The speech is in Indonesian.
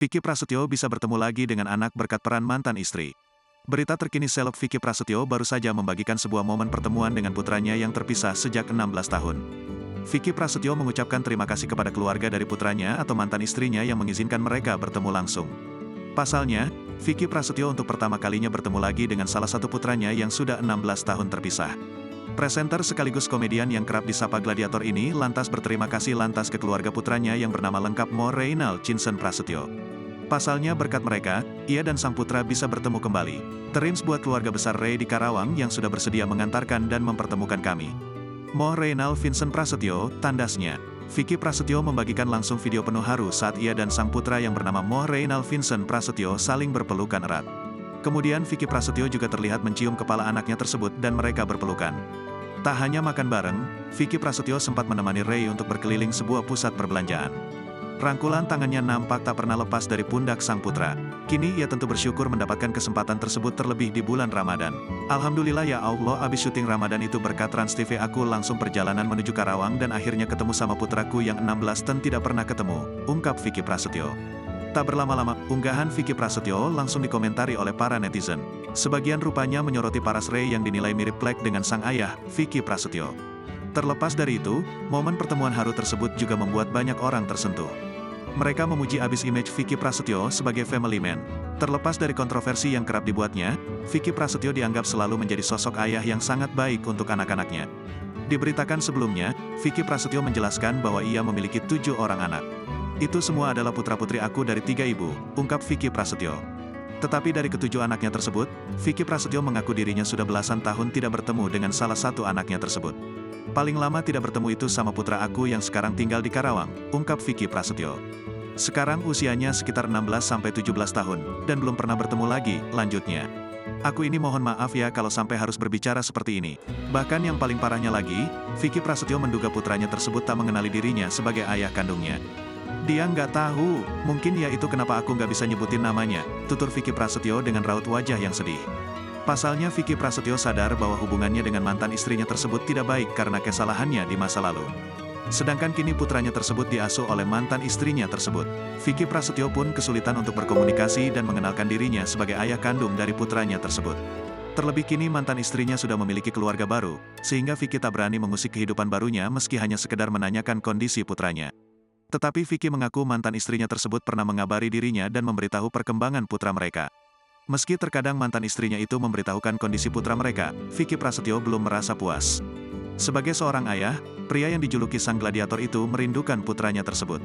Vicky Prasetyo bisa bertemu lagi dengan anak berkat peran mantan istri. Berita terkini seleb Vicky Prasetyo baru saja membagikan sebuah momen pertemuan dengan putranya yang terpisah sejak 16 tahun. Vicky Prasetyo mengucapkan terima kasih kepada keluarga dari putranya atau mantan istrinya yang mengizinkan mereka bertemu langsung. Pasalnya, Vicky Prasetyo untuk pertama kalinya bertemu lagi dengan salah satu putranya yang sudah 16 tahun terpisah. Presenter sekaligus komedian yang kerap disapa Gladiator ini lantas berterima kasih ke keluarga putranya yang bernama lengkap Mo Reynald Chinsen Prasetyo. Pasalnya berkat mereka, ia dan sang putra bisa bertemu kembali. Terims buat keluarga besar Ray di Karawang yang sudah bersedia mengantarkan dan mempertemukan kami. Mo Reynald Vincent Prasetyo, tandasnya. Vicky Prasetyo membagikan langsung video penuh haru saat ia dan sang putra yang bernama Mo Reynald Vincent Prasetyo saling berpelukan erat. Kemudian Vicky Prasetyo juga terlihat mencium kepala anaknya tersebut dan mereka berpelukan. Tak hanya makan bareng, Vicky Prasetyo sempat menemani Ray untuk berkeliling sebuah pusat perbelanjaan. Rangkulan tangannya nampak tak pernah lepas dari pundak sang putra. Kini ia tentu bersyukur mendapatkan kesempatan tersebut terlebih di bulan Ramadan. Alhamdulillah ya Allah, abis syuting Ramadan itu berkat Trans TV aku langsung perjalanan menuju Karawang dan akhirnya ketemu sama putraku yang 16 tahun tidak pernah ketemu, ungkap Vicky Prasetyo. Tak berlama-lama, unggahan Vicky Prasetyo langsung dikomentari oleh para netizen. Sebagian rupanya menyoroti paras Ray yang dinilai mirip plek dengan sang ayah, Vicky Prasetyo. Terlepas dari itu, momen pertemuan haru tersebut juga membuat banyak orang tersentuh. Mereka memuji abis image Vicky Prasetyo sebagai family man. Terlepas dari kontroversi yang kerap dibuatnya, Vicky Prasetyo dianggap selalu menjadi sosok ayah yang sangat baik untuk anak-anaknya. Diberitakan sebelumnya, Vicky Prasetyo menjelaskan bahwa ia memiliki 7 orang anak. Itu semua adalah putra-putri aku dari 3 ibu, ungkap Vicky Prasetyo. Tetapi dari ke-7 anaknya tersebut, Vicky Prasetyo mengaku dirinya sudah belasan tahun tidak bertemu dengan salah satu anaknya tersebut. Paling lama tidak bertemu itu sama putra aku yang sekarang tinggal di Karawang, ungkap Vicky Prasetyo. Sekarang usianya sekitar 16-17 tahun, dan belum pernah bertemu lagi, lanjutnya. Aku ini mohon maaf ya kalau sampai harus berbicara seperti ini. Bahkan yang paling parahnya lagi, Vicky Prasetyo menduga putranya tersebut tak mengenali dirinya sebagai ayah kandungnya. Dia nggak tahu, mungkin ya itu kenapa aku nggak bisa nyebutin namanya, tutur Vicky Prasetyo dengan raut wajah yang sedih. Pasalnya Vicky Prasetyo sadar bahwa hubungannya dengan mantan istrinya tersebut tidak baik karena kesalahannya di masa lalu. Sedangkan kini putranya tersebut diasuh oleh mantan istrinya tersebut. Vicky Prasetyo pun kesulitan untuk berkomunikasi dan mengenalkan dirinya sebagai ayah kandung dari putranya tersebut. Terlebih kini mantan istrinya sudah memiliki keluarga baru, sehingga Vicky tak berani mengusik kehidupan barunya meski hanya sekedar menanyakan kondisi putranya. Tetapi Vicky mengaku mantan istrinya tersebut pernah mengabari dirinya dan memberitahu perkembangan putra mereka. Meski terkadang mantan istrinya itu memberitahukan kondisi putra mereka, Vicky Prasetyo belum merasa puas. Sebagai seorang ayah, pria yang dijuluki sang gladiator itu merindukan putranya tersebut.